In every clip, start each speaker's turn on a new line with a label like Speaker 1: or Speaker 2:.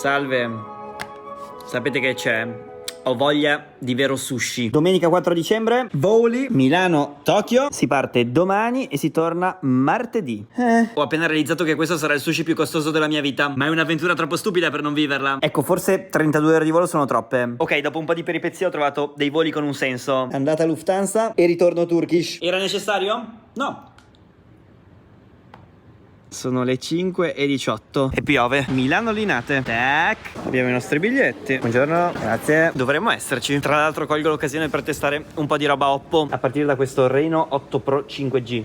Speaker 1: Salve. Sapete che c'è? Ho voglia di vero sushi. Domenica 4 dicembre, voli Milano-Tokyo. Si parte domani e si torna martedì. Ho appena realizzato che questo sarà il sushi più costoso della mia vita, ma è un'avventura troppo stupida per non viverla. Ecco, forse 32 ore di volo sono troppe. Ok, dopo un po' di peripezie ho trovato dei voli con un senso. Andata Lufthansa e ritorno Turkish. Era necessario? No. Sono le 5:18 e piove. Milano Linate. Tac. Abbiamo i nostri biglietti. Buongiorno. Grazie. Dovremmo esserci. Tra l'altro colgo l'occasione per testare un po' di roba Oppo a partire da questo Reno 8 Pro 5G.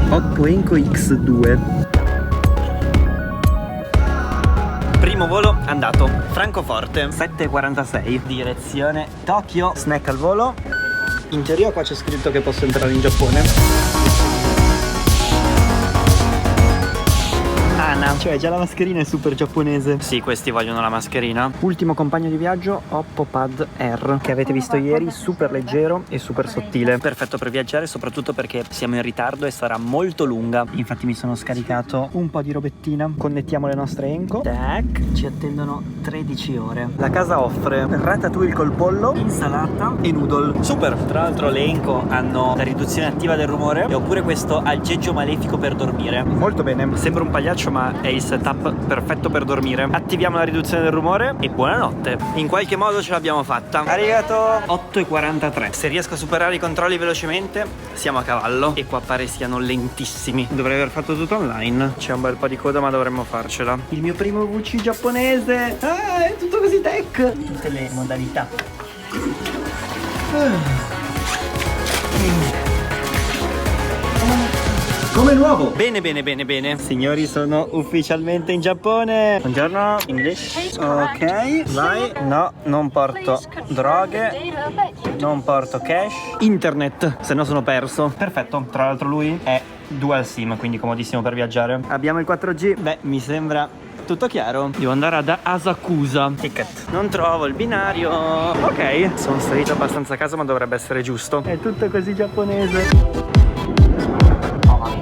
Speaker 1: Oppo Enco X2. Primo volo andato. Francoforte 7:46. Direzione Tokyo. Snack al volo. In teoria qua c'è scritto che posso entrare in Giappone. Ana, cioè già la mascherina è super giapponese. Sì, questi vogliono la mascherina. Ultimo compagno di viaggio, Oppo Pad R, che avete visto ieri, super leggero e super sottile. Perfetto per viaggiare, soprattutto perché siamo in ritardo e sarà molto lunga. Infatti mi sono scaricato un po' di robettina. Connettiamo le nostre Enco. Tac, ci attendono 13 ore. La casa offre ratatouille col pollo, insalata e noodle. Super! Tra l'altro le Enco hanno la riduzione attiva del rumore e oppure questo aggeggio malefico per dormire. Molto bene. Sembra un pagliaccio ma è il setup perfetto per dormire. Attiviamo la riduzione del rumore e buonanotte. In qualche modo ce l'abbiamo fatta. Arigato. 8:43. Se riesco a superare i controlli velocemente siamo a cavallo. E qua pare siano lentissimi. Dovrei aver fatto tutto online. C'è un bel po' di coda ma dovremmo farcela. Il mio primo VC giapponese. Ah, è tutto così tech. Tutte le modalità. Come nuovo. Bene, bene, bene, bene. Signori, sono ufficialmente in Giappone. Buongiorno. English. Ok, vai. No, non porto droghe. Non porto cash. Internet, se no sono perso. Perfetto. Tra l'altro lui è dual sim, quindi comodissimo per viaggiare. Abbiamo il 4G. Beh, mi sembra tutto chiaro. Devo andare ad Asakusa. Ticket. Non trovo il binario. Ok, sono salito abbastanza a casa ma dovrebbe essere giusto. È tutto così giapponese.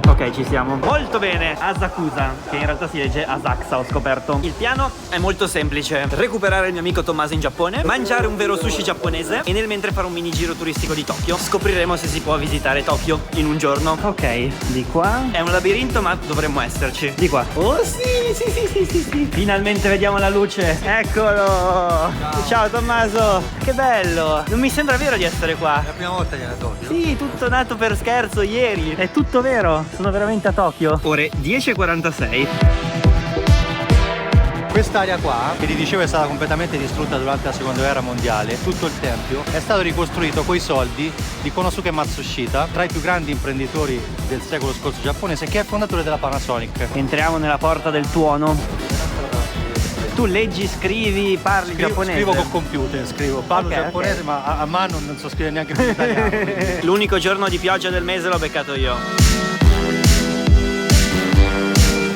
Speaker 1: Ok, ci siamo. Molto bene. Asakusa, che in realtà si legge Asakusa, ho scoperto. Il piano è molto semplice: recuperare il mio amico Tommaso in Giappone, mangiare un vero sushi giapponese e nel mentre fare un mini giro turistico di Tokyo. Scopriremo se si può visitare Tokyo in un giorno. Ok, di qua è un labirinto ma dovremmo esserci. Di qua. Oh sì, sì. Finalmente vediamo la luce. Eccolo. Ciao Tommaso. Che bello. Non mi sembra vero di essere qua.
Speaker 2: È la prima volta che viene a Tokyo?
Speaker 1: Sì, tutto nato per scherzo ieri. È tutto vero. Sono veramente a Tokyo. Ore 10:46.
Speaker 2: Quest'area qua, che ti dicevo è stata completamente distrutta durante la seconda guerra mondiale, tutto il tempio è stato ricostruito coi soldi di Konosuke Matsushita, tra i più grandi imprenditori del secolo scorso giapponese, che è fondatore della Panasonic.
Speaker 1: Entriamo nella porta del tuono. Tu leggi, scrivi, parli giapponese?
Speaker 2: Scrivo con computer, parlo giapponese, ma a mano non so scrivere neanche in italiano.
Speaker 1: L'unico giorno di pioggia del mese l'ho beccato io.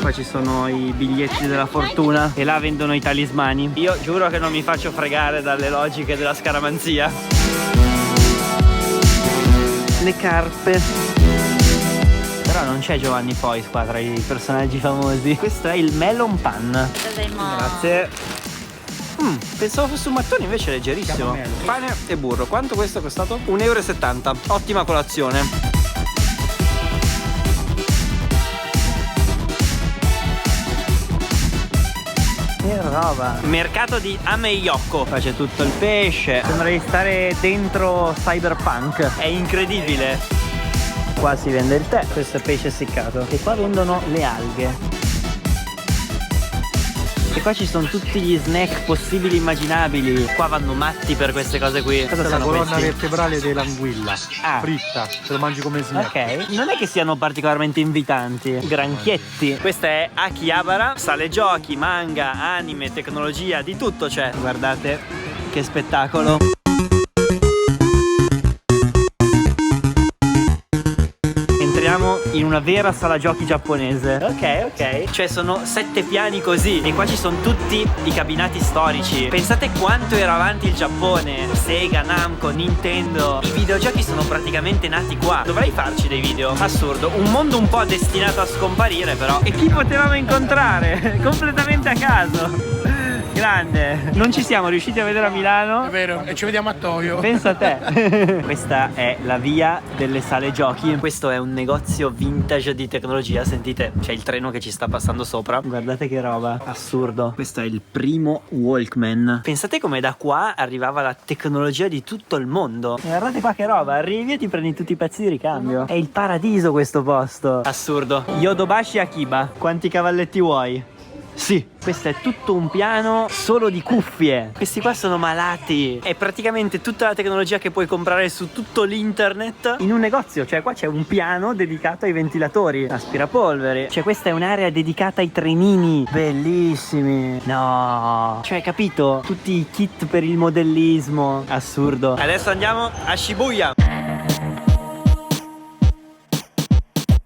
Speaker 1: Qua ci sono i biglietti della fortuna e là vendono i talismani. Io giuro che non mi faccio fregare dalle logiche della scaramanzia. Le carpe. Però non c'è Giovanni Fois qua tra i personaggi famosi. Questo è il melon pan. Grazie. Pensavo fosse un mattone, invece è leggerissimo. Pane e burro. Quanto questo è costato? 1,70 €. Ottima colazione. Che roba. Mercato di Ameyoko. Qua c'è tutto il pesce. Sembra di stare dentro Cyberpunk. È incredibile. Qua si vende il tè. Questo è pesce essiccato. E qua vendono le alghe. E qua ci sono tutti gli snack possibili e immaginabili. Qua vanno matti per queste cose qui.
Speaker 2: Questa è la colonna vertebrale dell'anguilla. Fritta, te lo mangi come snack.
Speaker 1: Ok, non è che siano particolarmente invitanti. Granchietti. Questa è Akihabara. Sale giochi, manga, anime, tecnologia, di tutto c'è. Guardate che spettacolo. Entriamo in una vera sala giochi giapponese. Ok. Cioè sono 7 piani così e qua ci sono tutti i cabinati storici. Pensate quanto era avanti il Giappone. Sega, Namco, Nintendo. I videogiochi sono praticamente nati qua. Dovrei farci dei video. Assurdo. Un mondo un po' destinato a scomparire però. E chi potevamo incontrare? Completamente a caso. Grande. Non ci siamo riusciti a vedere a Milano.
Speaker 3: È vero, e ci vediamo a Tokyo.
Speaker 1: Pensa a te. Questa è la via delle sale giochi. Questo è un negozio vintage di tecnologia. Sentite, c'è il treno che ci sta passando sopra. Guardate che roba. Assurdo. Questo è il primo Walkman. Pensate come da qua arrivava la tecnologia di tutto il mondo. Guardate qua che roba. Arrivi e ti prendi tutti i pezzi di ricambio. È il paradiso questo posto. Assurdo. Yodobashi Akiba. Quanti cavalletti vuoi? Sì, questo è tutto un piano solo di cuffie. Questi qua sono malati. È praticamente tutta la tecnologia che puoi comprare su tutto l'internet in un negozio. Cioè qua c'è un piano dedicato ai ventilatori, aspirapolvere. Cioè questa è un'area dedicata ai trenini. Bellissimi. No, cioè capito? Tutti i kit per il modellismo. Assurdo. Adesso andiamo a Shibuya.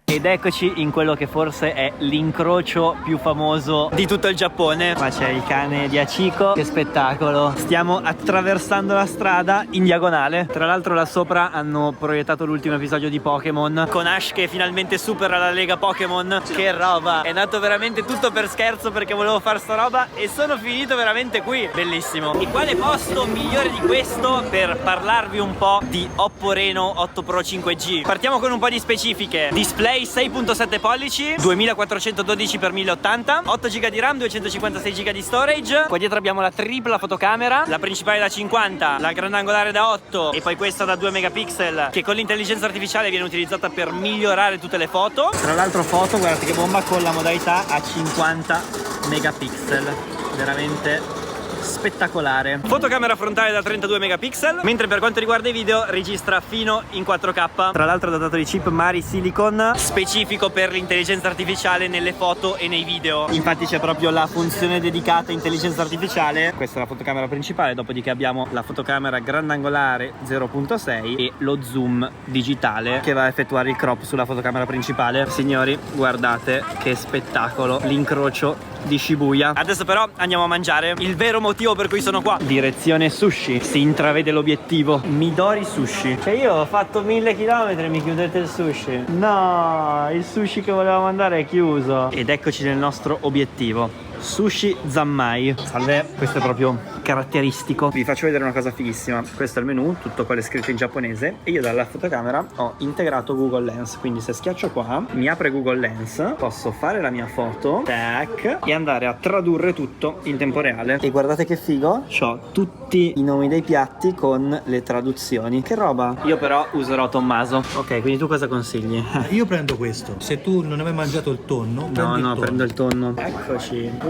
Speaker 1: Ed eccoci in quello che forse è l'incrocio più famoso di tutto il Giappone. Qua c'è il cane di Hachiko. Che spettacolo. Stiamo attraversando la strada in diagonale. Tra l'altro là sopra hanno proiettato l'ultimo episodio di Pokémon, con Ash che finalmente supera la Lega Pokémon. Che roba. È nato veramente tutto per scherzo perché volevo fare sta roba e sono finito veramente qui. Bellissimo. E quale posto migliore di questo per parlarvi un po' di Oppo Reno 8 Pro 5G. Partiamo con un po' di specifiche. Display 6.7 pollici, 2412x1080, 8 GB di RAM, 256 GB di storage. Qua dietro abbiamo la tripla fotocamera, la principale da 50, la grandangolare da 8 e poi questa da 2 megapixel che con l'intelligenza artificiale viene utilizzata per migliorare tutte le foto. Tra l'altro foto, guardate che bomba, con la modalità a 50 megapixel. Veramente spettacolare. Fotocamera frontale da 32 megapixel, mentre per quanto riguarda i video registra fino in 4K. Tra l'altro dotato di chip Mari Silicon specifico per l'intelligenza artificiale nelle foto e nei video. Infatti c'è proprio la funzione dedicata a intelligenza artificiale. Questa è la fotocamera principale, dopodiché abbiamo la fotocamera grandangolare 0.6 e lo zoom digitale che va a effettuare il crop sulla fotocamera principale. Signori, guardate che spettacolo, l'incrocio di Shibuya. Adesso però andiamo a mangiare. Il vero motivo per cui sono qua. Direzione sushi. Si intravede l'obiettivo. Midori Sushi. Cioè io ho fatto 1000 km e mi chiudete il sushi. No, il sushi che volevamo mandare è chiuso. Ed eccoci nel nostro obiettivo. Sushi Zammai. Salve, questo è proprio caratteristico. Vi faccio vedere una cosa fighissima. Questo è il menu, tutto quello è scritto in giapponese e io dalla fotocamera ho integrato Google Lens. Quindi se schiaccio qua mi apre Google Lens, posso fare la mia foto, tac, e andare a tradurre tutto in tempo reale. E guardate che figo, c'ho tutti i nomi dei piatti con le traduzioni. Che roba. Io però userò Tommaso. Ok, quindi tu cosa consigli?
Speaker 2: Io prendo questo. Se tu non hai mai mangiato il tonno,
Speaker 1: Prendo il tonno. Eccoci.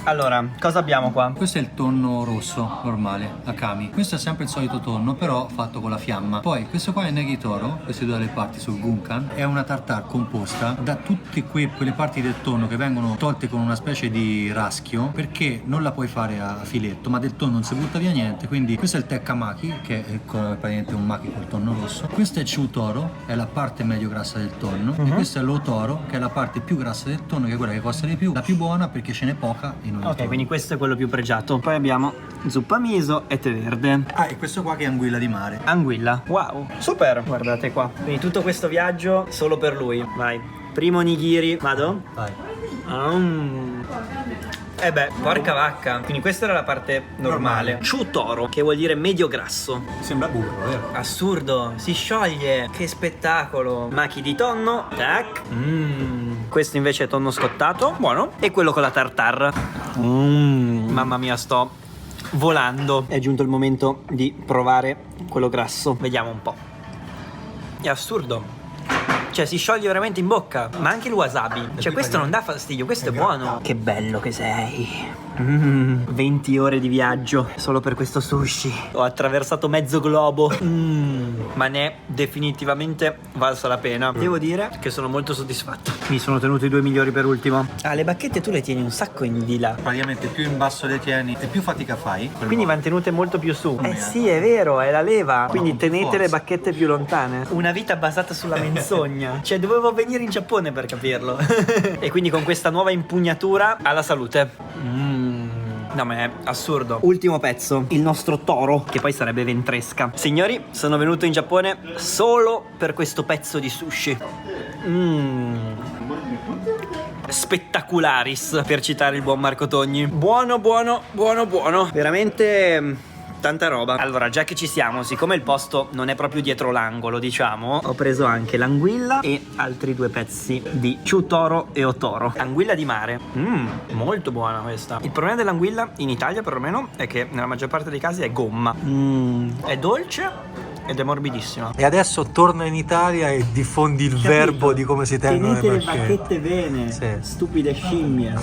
Speaker 1: Allora, cosa abbiamo qua?
Speaker 4: Questo è il tonno rosso normale, Akami. Questo è sempre il solito tonno, però fatto con la fiamma. Poi questo qua è Negitoro, queste due dalle parti sul Gunkan. È una tartare composta da tutte quelle parti del tonno che vengono tolte con una specie di raschio, perché non la puoi fare a filetto, ma del tonno non si butta via niente. Quindi questo è il Tekkamaki, che è praticamente un maki col tonno rosso. Questo è Chutoro, è la parte medio grassa del tonno. E questo è l'Otoro, che è la parte più grassa del tonno, che è quella che costa di più, la più buona perché ce n'è poca in ogni tonno.
Speaker 1: Quindi questo è quello più pregiato. Poi abbiamo zuppa miso e tè verde.
Speaker 4: Ah, e questo qua che è anguilla di mare.
Speaker 1: Anguilla. Wow, super. Guardate qua. Quindi tutto questo viaggio solo per lui. Vai. Primo nigiri. Vado?
Speaker 4: Vai.
Speaker 1: Eh beh, porca vacca. Quindi questa era la parte normale. Chutoro, che vuol dire medio grasso.
Speaker 4: Sembra burro, vero?
Speaker 1: Assurdo, si scioglie. Che spettacolo. Maki di tonno. Tac. Questo invece è tonno scottato. Buono. E quello con la tartare. Mamma mia, sto volando. È giunto il momento di provare quello grasso. Vediamo un po'. È assurdo. Cioè si scioglie veramente in bocca. Ma anche il wasabi. Cioè questo non dà fastidio, questo è buono. Che bello che sei. 20 ore di viaggio solo per questo sushi. Ho attraversato mezzo globo. Ma ne è definitivamente valsa la pena. Devo dire che sono molto soddisfatto. Mi sono tenuto i due migliori per ultimo. Ah, le bacchette tu le tieni un sacco in di là.
Speaker 4: Praticamente più in basso le tieni e più fatica fai.
Speaker 1: Quindi vanno tenute molto più su. Sì, è vero, è la leva. Quindi
Speaker 4: con più
Speaker 1: tenete le
Speaker 4: forza.
Speaker 1: bacchette più lontane. Una vita basata sulla menzogna. Cioè dovevo venire in Giappone per capirlo. E quindi con questa nuova impugnatura alla salute. No, ma è assurdo. Ultimo pezzo, il nostro toro, che poi sarebbe ventresca. Signori, sono venuto in Giappone solo per questo pezzo di sushi. Spettacularis, per citare il buon Marco Togni. Buono, buono, buono, buono. Veramente tanta roba. Allora, già che ci siamo, siccome il posto non è proprio dietro l'angolo, diciamo, ho preso anche l'anguilla e altri due pezzi di chutoro e otoro. Anguilla di mare. Molto buona questa. Il problema dell'anguilla, in Italia perlomeno, è che nella maggior parte dei casi è gomma. È dolce ed è morbidissima.
Speaker 4: E adesso torna in Italia e diffondi il verbo di come si tengono
Speaker 1: Tenete
Speaker 4: le
Speaker 1: le
Speaker 4: bacchette.
Speaker 1: bacchette bene,
Speaker 4: Sì.
Speaker 1: stupide scimmie.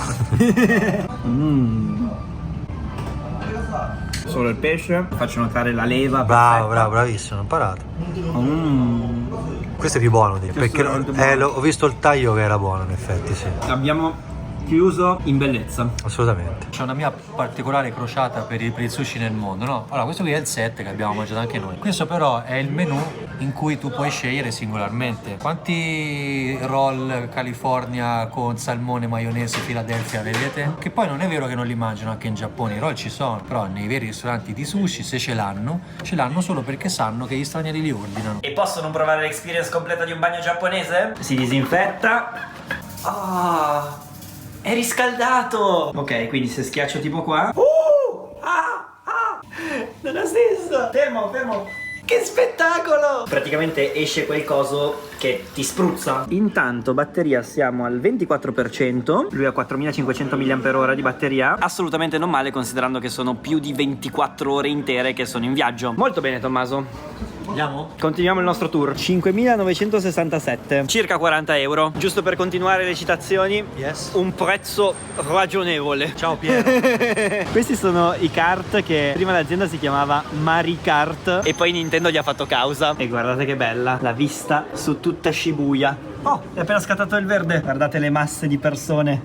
Speaker 1: Solo il pesce, faccio notare la leva.
Speaker 4: Bravo, bravissimo, imparato. Questo è più buono, perché
Speaker 1: è molto buono.
Speaker 4: ho visto il taglio che era buono, in effetti, sì.
Speaker 1: Abbiamo chiuso in bellezza.
Speaker 4: Assolutamente. C'è una mia particolare crociata per il sushi nel mondo, no? Allora, questo qui è il set che abbiamo mangiato anche noi. Questo però è il menù in cui tu puoi scegliere singolarmente. Quanti roll California con salmone, maionese, Philadelphia vedete? Che poi non è vero che non li mangiano anche in Giappone, i roll ci sono, però nei veri ristoranti di sushi, se ce l'hanno solo perché sanno che gli stranieri li ordinano.
Speaker 1: E posso non provare l'experience completa di un bagno giapponese? Si disinfetta. È riscaldato. Ok, quindi se schiaccio tipo qua. Non ha senso. Fermo. Che spettacolo! Praticamente esce quel coso che ti spruzza. Intanto batteria siamo al 24%. Lui ha 4500 mAh di batteria. Assolutamente non male, considerando che sono più di 24 ore intere che sono in viaggio. Molto bene, Tommaso.
Speaker 4: Andiamo?
Speaker 1: Continuiamo il nostro tour. 5.967, circa 40 euro. Giusto per continuare le citazioni,
Speaker 4: Yes.
Speaker 1: un prezzo ragionevole.
Speaker 4: Ciao Piero.
Speaker 1: Questi sono i kart che prima l'azienda si chiamava Marikart e poi Nintendo gli ha fatto causa. E guardate che bella la vista su tutta Shibuya. Oh, è appena scattato il verde. Guardate le masse di persone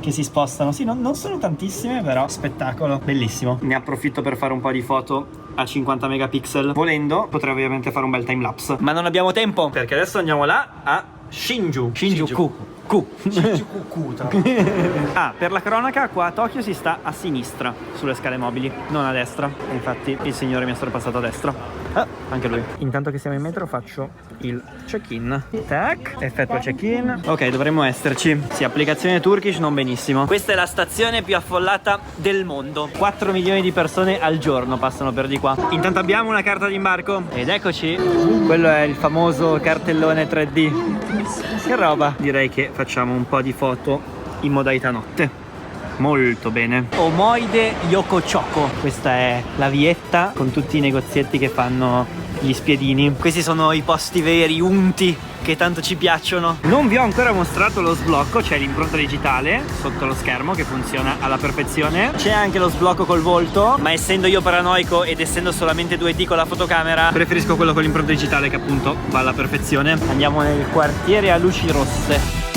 Speaker 1: che si spostano. Sì, non sono tantissime, però spettacolo. Bellissimo. Ne approfitto per fare un po' di foto a 50 megapixel. Volendo potrei ovviamente fare un bel timelapse, ma non abbiamo tempo perché adesso andiamo là a Shinjuku. Ah, per la cronaca, qua a Tokyo si sta a sinistra sulle scale mobili, non a destra. Infatti il signore mi è sorpassato a destra. Anche lui. Intanto che siamo in metro faccio il check-in. Tac, effettua check-in. Ok, dovremmo esserci. Sì, applicazione Turkish non benissimo. Questa è la stazione più affollata del mondo. 4 milioni di persone al giorno passano per di qua. Intanto abbiamo una carta d'imbarco ed eccoci. Quello è il famoso cartellone 3D. Che roba. Direi che facciamo un po' di foto in modalità notte. Molto bene. Omoide Yokochoko. Questa è la vietta con tutti i negozietti che fanno gli spiedini. Questi sono i posti veri, unti, che tanto ci piacciono. Non vi ho ancora mostrato lo sblocco. C'è l'impronta digitale sotto lo schermo che funziona alla perfezione. C'è anche lo sblocco col volto, ma essendo io paranoico ed essendo solamente 2D con la fotocamera, preferisco quello con l'impronta digitale che appunto va alla perfezione. Andiamo nel quartiere a luci rosse.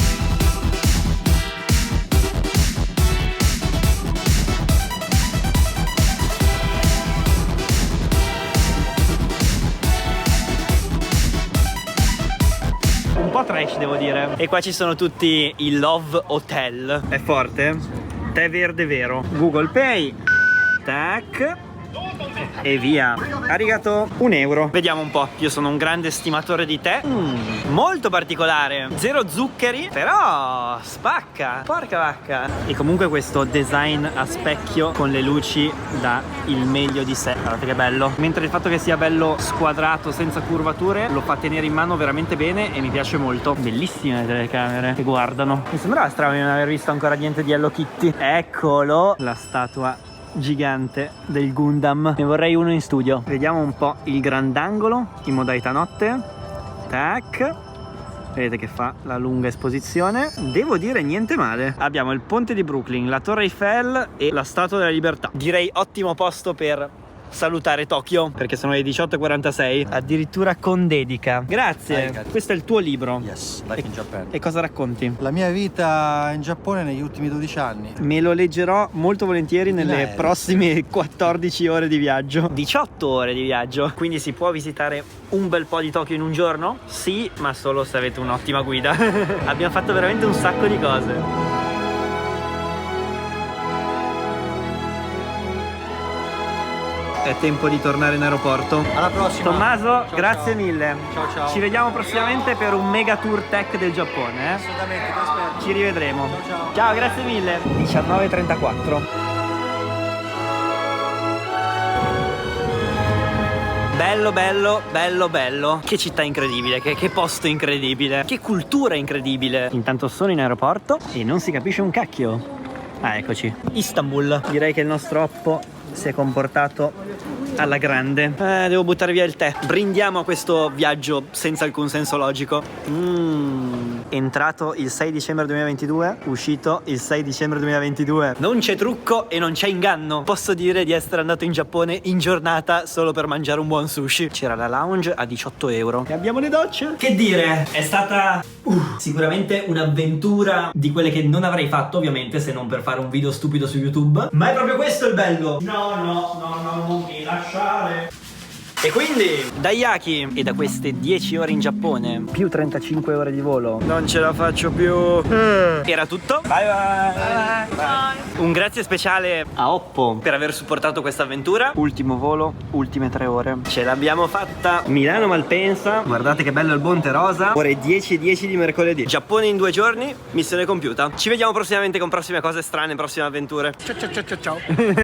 Speaker 1: Un po' trash, devo dire. E qua ci sono tutti i Love Hotel. È forte? Tè verde vero. Google Pay. Tac. E via. Arigato. €1. Vediamo un po'. Io sono un grande stimatore di tè. Molto particolare. 0 zuccheri, però spacca. Porca vacca. E comunque questo design a specchio con le luci dà il meglio di sé. Guardate che bello. Mentre il fatto che sia bello squadrato, senza curvature, lo fa tenere in mano veramente bene e mi piace molto. Bellissime le telecamere che guardano. Mi sembrava strano di non aver visto ancora niente di Hello Kitty. Eccolo, la statua gigante del Gundam. Ne vorrei uno in studio. Vediamo un po' il grandangolo in modalità notte. Tac. Vedete che fa la lunga esposizione. Devo dire niente male. Abbiamo il ponte di Brooklyn, la Torre Eiffel e la Statua della Libertà. Direi ottimo posto per salutare Tokyo, perché sono le 18:46, addirittura con dedica. Grazie. Questo è il tuo libro.
Speaker 2: Yes, Life in Japan.
Speaker 1: E cosa racconti?
Speaker 2: La mia vita in Giappone negli ultimi 12 anni.
Speaker 1: Me lo leggerò molto volentieri nelle
Speaker 2: Beh.
Speaker 1: prossime 14 ore di viaggio. 18 ore di viaggio. Quindi si può visitare un bel po' di Tokyo in un giorno? Sì, ma solo se avete un'ottima guida. Abbiamo fatto veramente un sacco di cose. È tempo di tornare in aeroporto.
Speaker 2: Alla prossima.
Speaker 1: Tommaso,
Speaker 2: Ciao,
Speaker 1: grazie
Speaker 2: ciao.
Speaker 1: mille.
Speaker 2: Ciao ciao.
Speaker 1: Ci vediamo prossimamente per un mega tour tech del Giappone.
Speaker 2: Assolutamente, ti aspetto.
Speaker 1: Ci rivedremo.
Speaker 2: Ciao, ciao.
Speaker 1: Ciao, grazie mille. 19:34. Bello, bello, bello, bello. Che città incredibile, che posto incredibile, che cultura incredibile. Intanto sono in aeroporto e non si capisce un cacchio. Ah, eccoci. Istanbul. Direi che il nostro Oppo si è comportato alla grande. Devo buttare via il tè. Brindiamo a questo viaggio senza alcun senso logico. Entrato il 6 dicembre 2022, uscito il 6 dicembre 2022. Non c'è trucco e non c'è inganno. Posso dire di essere andato in Giappone in giornata solo per mangiare un buon sushi. C'era la lounge a 18 euro. E abbiamo le docce. Che dire, è stata sicuramente un'avventura di quelle che non avrei fatto, ovviamente, se non per fare un video stupido su YouTube. Ma è proprio questo il bello. No, non mi lasciare. E quindi, da Yaki e da queste 10 ore in Giappone, più 35 ore di volo, non ce la faccio più. Era tutto. Bye bye. Un grazie speciale a Oppo per aver supportato questa avventura. Ultimo volo, ultime 3 ore. Ce l'abbiamo fatta. Milano Malpensa. Guardate che bello il Monte Rosa. Ore 10:10 di mercoledì. Giappone in 2 giorni, missione compiuta. Ci vediamo prossimamente con prossime cose strane, prossime avventure.
Speaker 3: Ciao ciao ciao ciao ciao.